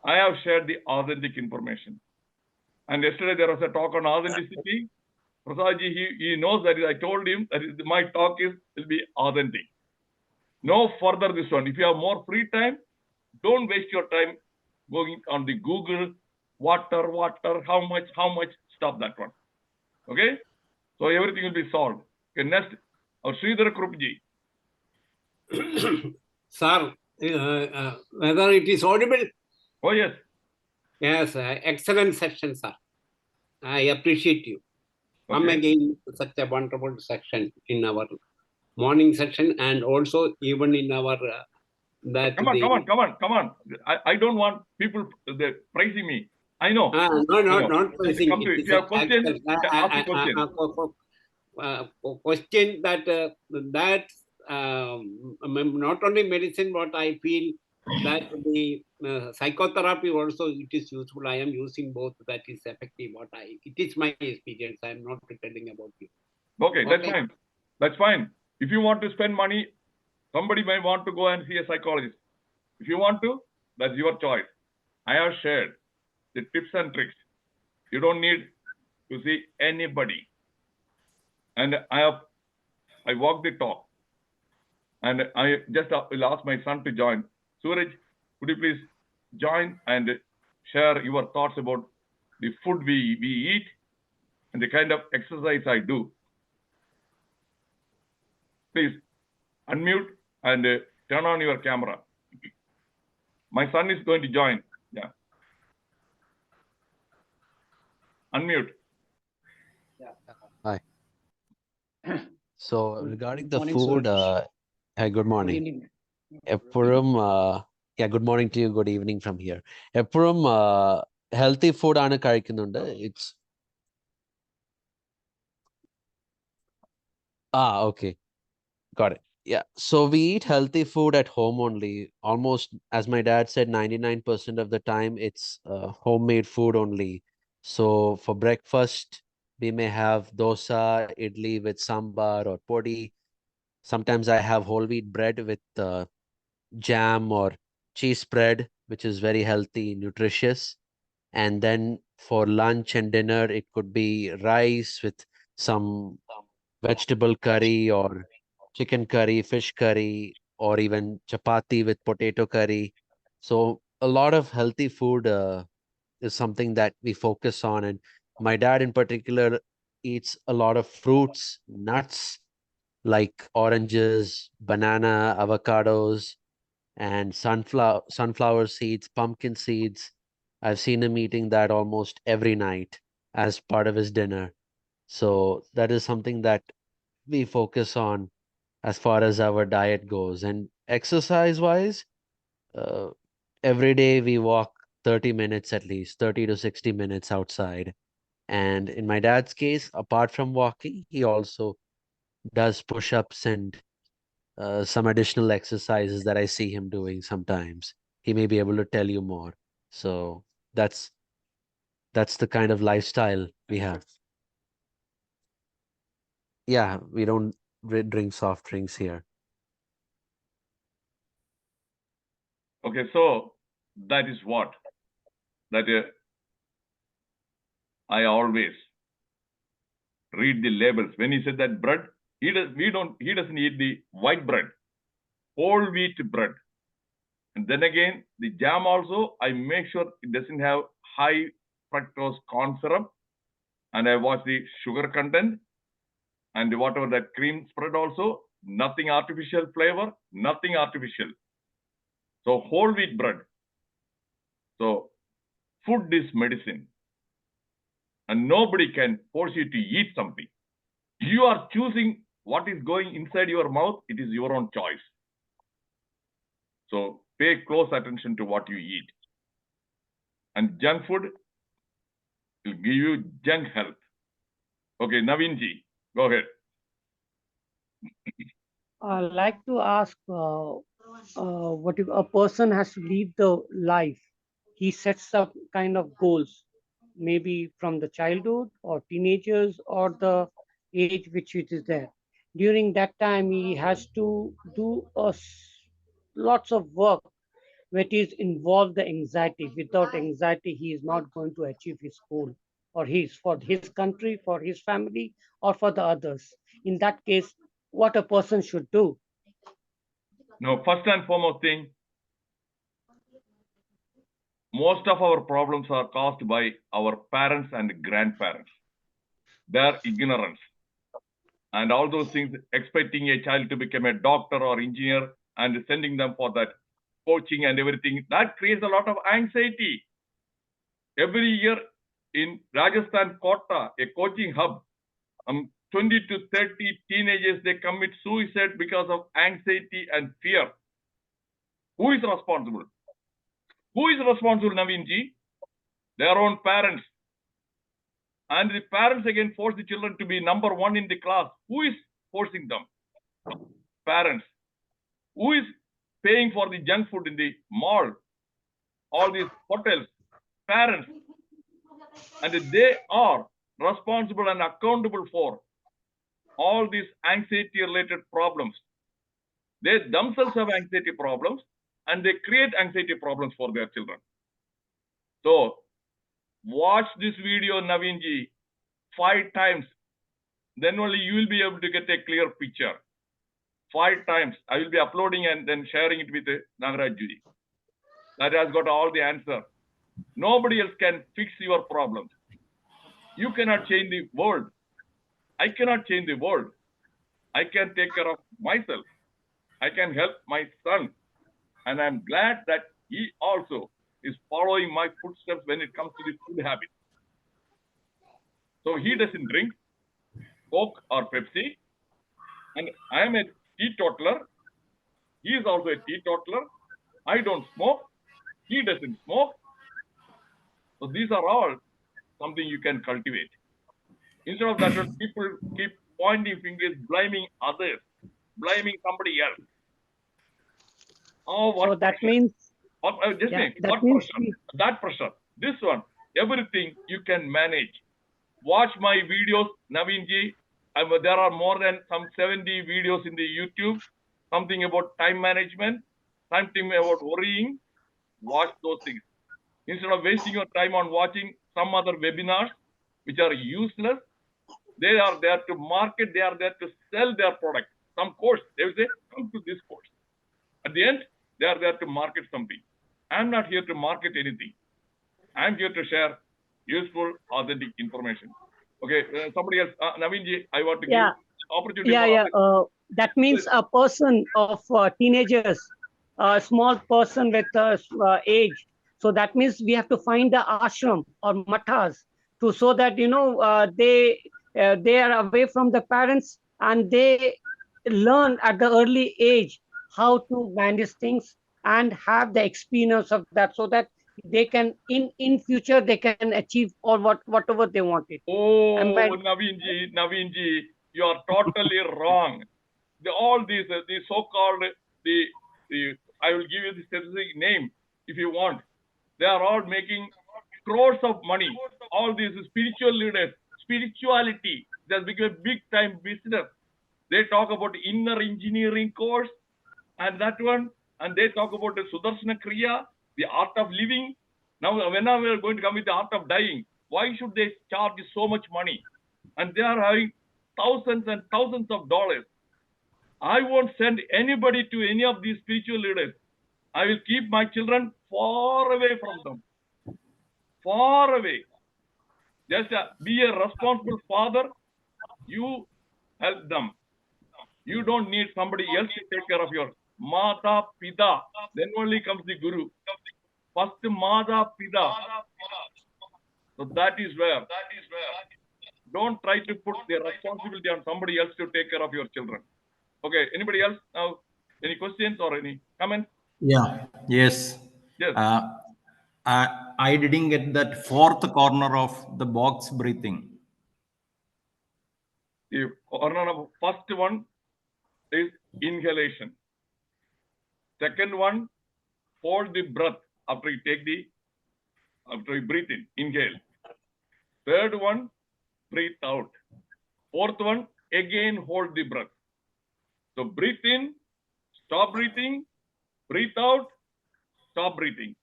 I have shared the authentic information. And yesterday there was a talk on authenticity. Prasadji, he knows that I told him that my talk will be authentic. No further this one. If you have more free time, don't waste your time going on the Google, water, how much, stop that one. Okay? So everything will be solved. Okay, next, Sridhar Krupji. Sir, whether it is audible? Oh, yes. Yes, excellent session, sir. I appreciate you. Okay. Come again, such a wonderful section in our morning session, and also even in our Come on. I don't want people praising me. I know. No, not praising. If you have questions, ask the question that not only medicine, but I feel that the psychotherapy also it is useful. I am using both. That is effective. It is my experience. I am not telling about you. Okay, that's fine. That's fine. If you want to spend money, somebody may want to go and see a psychologist. If you want to, that's your choice. I have shared the tips and tricks. You don't need to see anybody. And I walk the talk. And I just will ask my son to join. Suraj, could you please join and share your thoughts about the food we eat and the kind of exercise I do? Please unmute and turn on your camera. My son is going to join. Yeah. Unmute. Hi. So regarding the morning, food, Suraj. hi, good Good morning. evening. Eppuram, yeah, good morning to you. Good evening from here. Eppuram, healthy food ആണ് കഴിക്കുന്നുണ്ട്. It's okay. Got it. Yeah. So we eat healthy food at home only. Almost, as my dad said, 99% of the time it's homemade food only. So for breakfast, we may have dosa, idli with sambar or podi. Sometimes I have whole wheat bread with jam or cheese spread, which is very healthy, nutritious. And then for lunch and dinner, it could be rice with some vegetable curry or chicken curry, fish curry, or even chapati with potato curry. So a lot of healthy food is something that we focus on. And my dad in particular eats a lot of fruits, nuts like oranges, banana, avocados, and sunflower seeds, pumpkin seeds. I've seen him eating that almost every night as part of his dinner. So that is something that we focus on as far as our diet goes. And exercise wise, uh, every day we walk 30 minutes at least, 30 to 60 minutes outside. And in my dad's case, apart from walking, he also does push-ups and some additional exercises that I see him doing sometimes. He may be able to tell you more. So that's the kind of lifestyle we have. Yeah, we don't drink soft drinks here. Okay, so that is what that I always read the labels. When he said that bread, he doesn't eat the white bread, whole wheat bread. And then again, the jam also, I make sure it doesn't have high fructose corn syrup. And I watch the sugar content and whatever that cream spread also, nothing artificial flavor, nothing artificial. So whole wheat bread. So food is medicine. And nobody can force you to eat something. You are choosing what is going inside your mouth. It is your own choice. So pay close attention to what you eat. And junk food will give you junk health. Okay, Naveenji, go ahead. I'd like to ask what if a person has to lead the life? He sets up kind of goals, maybe from the childhood or teenagers or the age which it is there. During that time, he has to do lots of work which is involve the anxiety. Without anxiety, he is not going to achieve his goal or his for his country, for his family, or for the others. In that case, what a person should do. Now, first and foremost thing, most of our problems are caused by our parents and grandparents. Their ignorance and all those things, expecting a child to become a doctor or engineer and sending them for that coaching and everything, that creates a lot of anxiety. Every year in Rajasthan Kota, a coaching hub, 20 to 30 teenagers, they commit suicide because of anxiety and fear. Who is responsible? Who is responsible, Naveenji? Their own parents. And the parents again force the children to be number one in the class. Who is forcing them? Parents. Who is paying for the junk food in the mall? All these hotels? Parents. And they are responsible and accountable for all these anxiety related problems. They themselves have anxiety problems and they create anxiety problems for their children. So watch this video, Naveenji, 5 times. then only you will be able to get a clear picture. 5 times I will be uploading and then sharing it with Nagaraj Ji. That has got all the answer. Nobody else can fix your problems. You cannot change the world. I cannot change the world. I can take care of myself. I can help my son. And I'm glad that he also is following my footsteps when it comes to the food habit. So he doesn't drink Coke or Pepsi. And I am a teetotaler. He is also a teetotaler. I don't smoke. He doesn't smoke. So these are all something you can cultivate. Instead of that, people keep pointing fingers, blaming others, blaming somebody else. Oh, what So that pressure. means, What, just yeah, think, that what means pressure? That pressure. This one, everything you can manage. Watch my videos, Naveen ji. There are more than some 70 videos in the YouTube. Something about time management, something about worrying. Watch those things. Instead of wasting your time on watching some other webinars, which are useless, they are there to market, they are there to sell their product. Some course, they will say, come to this course. At the end, they are there to market something. I'm not here to market anything. I'm here to share useful, authentic information. Okay, somebody else, Naveen ji, I want to give opportunity for others. that means a person of teenagers, a small person with age. So that means we have to find the ashram or mathas to, so that they are away from the parents and they learn at the early age how to manage things and have the experience of that, so that they can in future they can achieve or whatever they wanted. Oh, Naveen ji, you are totally wrong. All these, the so-called, I will give you the specific name if you want. They are all making crores of money. All these spiritual leaders, spirituality, it has become a big time business. They talk about inner engineering course and that one, and they talk about the Sudarshana Kriya, the art of living. Now, when are we going to come with the art of dying? Why should they charge so much money? And they are having thousands and thousands of dollars. I won't send anybody to any of these spiritual leaders. I will keep my children far away from them. Far away. Just be a responsible father. You help them. You don't need somebody else to take care of your Mata Pita. Then only comes the Guru. First Mata Pita. So that is where. Don't try to put the responsibility on somebody else to take care of your children. Okay, anybody else now? Any questions or any comments? Yeah, yes. Yes. I didn't get that fourth corner of the box breathing. The corner of first one is inhalation. Second one, hold the breath after you breathe in, inhale. Third one, breathe out. Fourth one, again hold the breath. So breathe in, stop breathing, breathe out, stop breathing.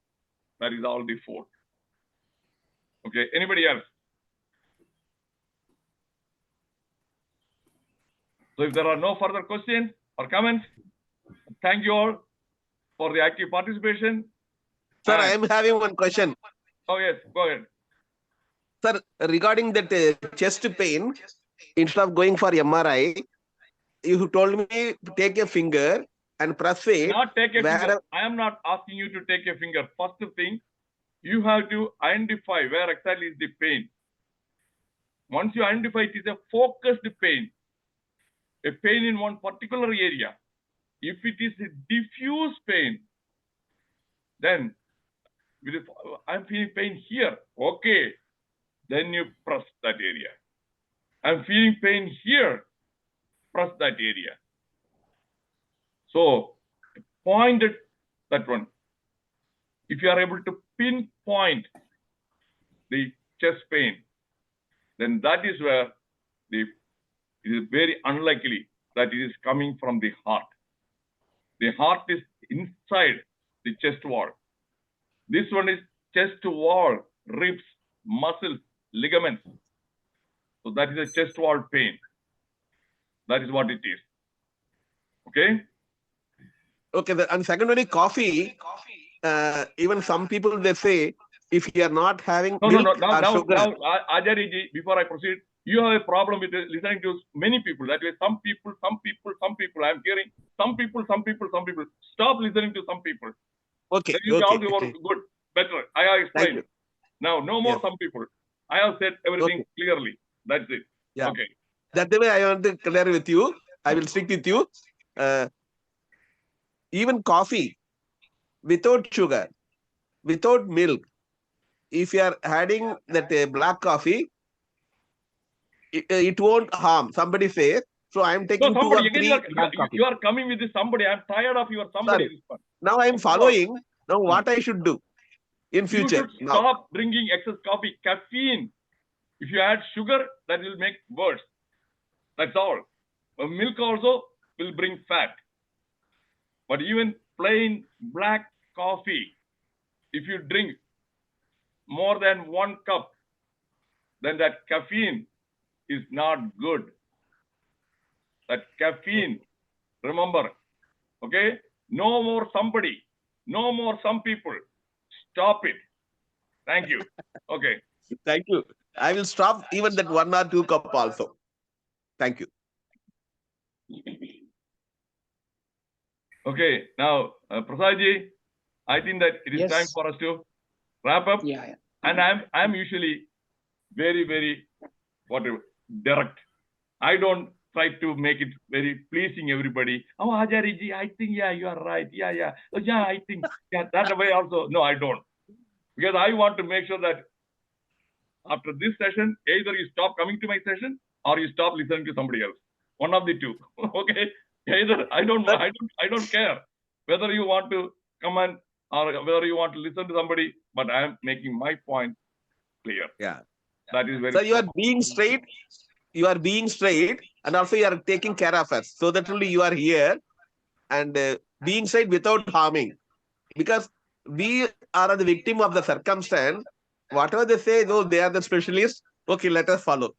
That is all the four. Okay, anybody else? So if there are no further questions or comments, thank you all for the active participation. Sir, I am having one question. Oh yes, go ahead. Sir, regarding that chest pain, instead of going for MRI, you told me to take a finger and press it. Not take a finger. I am not asking you to take a finger. First thing, you have to identify where exactly is the pain. Once you identify, it is a focused pain. A pain in one particular area. If it is a diffuse pain, then I'm feeling pain here. Okay. Then you press that area. I'm feeling pain here. Press that area. So point at that one. If you are able to pinpoint the chest pain, then that is where it is very unlikely that it is coming from the heart. The heart is inside the chest wall. This one is chest wall, ribs, muscles, ligaments. So that is a chest wall pain. That is what it is. Okay? Okay, and second one is coffee. Even some people, they say, if you are not having No. milk Now, or sugar, Ajariji, before I proceed, you have a problem with listening to many people. That way, some people. I'm hearing some people. Stop listening to some people. okay, Then you all okay, you are okay. good, better. I have Thank explained. you. Now, no more Yes. some people. I have said everything Okay. clearly. That's it. Yeah. Okay. That's the way I want to clear with you. I will stick with you. Even coffee without sugar, without milk, if you are adding that black coffee, it won't harm. Somebody says, so I am So taking 2 somebody or again 3 black coffee. you are coming with this somebody. I'm tired of your somebody. Sorry. This one. Now I am following. Now what I should do in You future? should Now, stop drinking excess coffee. Caffeine. If you add sugar, that will make worse. That's all. Milk also will bring fat. But even plain black coffee, if you drink more than 1 cup, then that caffeine is not good. That caffeine, remember, okay? No more somebody, no more some people. Stop it. Thank you. Okay. thank you. I will stop even that 1 or 2 cup also. Thank you. Okay. Now, Prasadji, I think that it is Yes. time for us to wrap up. Yeah. And I'm usually very whatever direct. I don't try to make it very pleasing everybody. Oh, Ajariji, I think you are right. Yeah. Oh, yeah, I think that way also. No, I don't, because I want to make sure that after this session, either you stop coming to my session or you stop listening to somebody else. One of the two. Okay. Either I don't care whether you want to come and or whether you want to listen to somebody, but I am making my point clear. Yeah. That is very. So you are being straight. You are being straight, and also you are taking care of us. So that only you are here and being straight without harming. Because we are the victim of the circumstance. Whatever they say, though they are the specialists. Okay, let us follow.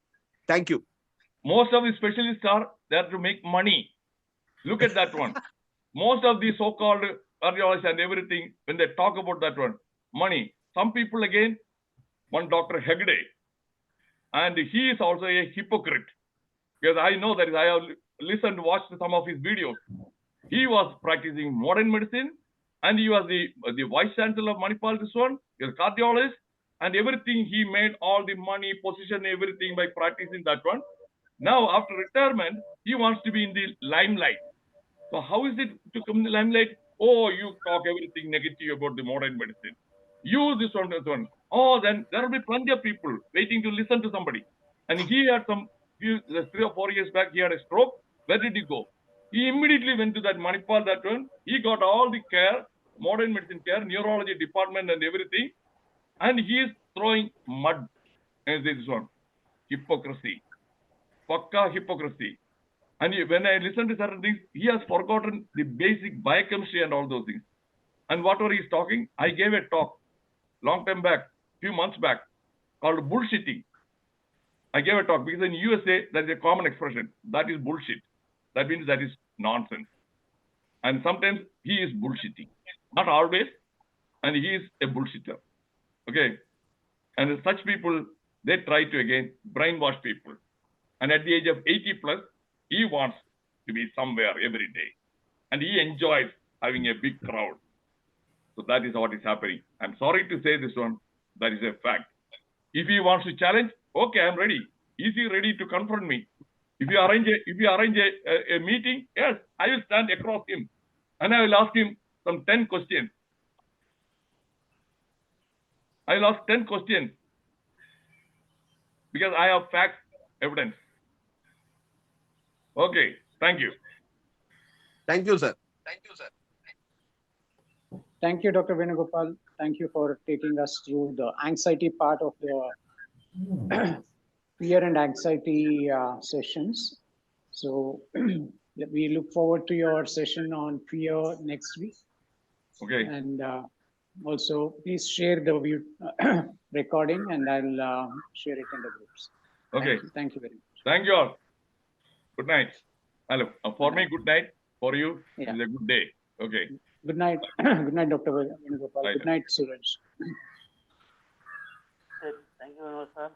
Thank you. Most of the specialists are there to make money. Look at that one. Most of the so-called cardiologists and everything, when they talk about that one, money. Some people again, one Dr. Hegde, and he is also a hypocrite. Because I know that I have listened, watched some of his videos. He was practicing modern medicine, and he was the vice chancellor of Manipal, this one, he was a cardiologist, and everything he made all the money, position, everything by practicing that one. Now, after retirement, he wants to be in the limelight. So how is it to come in the limelight? Oh, you talk everything negative about the modern medicine. Use this one, this one. Oh, then there will be plenty of people waiting to listen to somebody. And he had 3 or 4 years back, he had a stroke. Where did he go? He immediately went to that Manipal, that one. He got all the care, modern medicine care, neurology department and everything. And he is throwing mud as this one. Hypocrisy. Pakka hypocrisy. And when I listen to certain things, he has forgotten the basic biochemistry and all those things. And whatever he's talking, I gave a talk long time back, few months back, called bullshitting. I gave a talk because in USA, there is a common expression. That is bullshit. That means that is nonsense. And sometimes he is bullshitting. Not always. And he is a bullshitter. Okay. And such people, they try to again brainwash people. And at the age of 80 plus, he wants to be somewhere every day. And he enjoys having a big crowd. So that is what is happening. I'm sorry to say this one. That is a fact. If he wants to challenge, okay, I'm ready. Is he ready to confront me? If you arrange a meeting, yes, I will stand across him. And I will ask him some 10 questions. I will ask 10 questions. Because I have facts, evidence. Okay, thank you. Thank you, sir. Thank you, Dr. Venugopal. Thank you for taking us through the anxiety part of the fear and anxiety sessions. So we look forward to your session on fear next week. Okay. And also, please share the recording, and I'll share it in the groups. Okay. Thank you very much. Thank you all. Good night. Hello. For me, good night. For you, Yeah. it's a good day. Okay. Good night. Good night, Dr. Venugopal. Right. Good night, Suraj. Thank you very much, sir.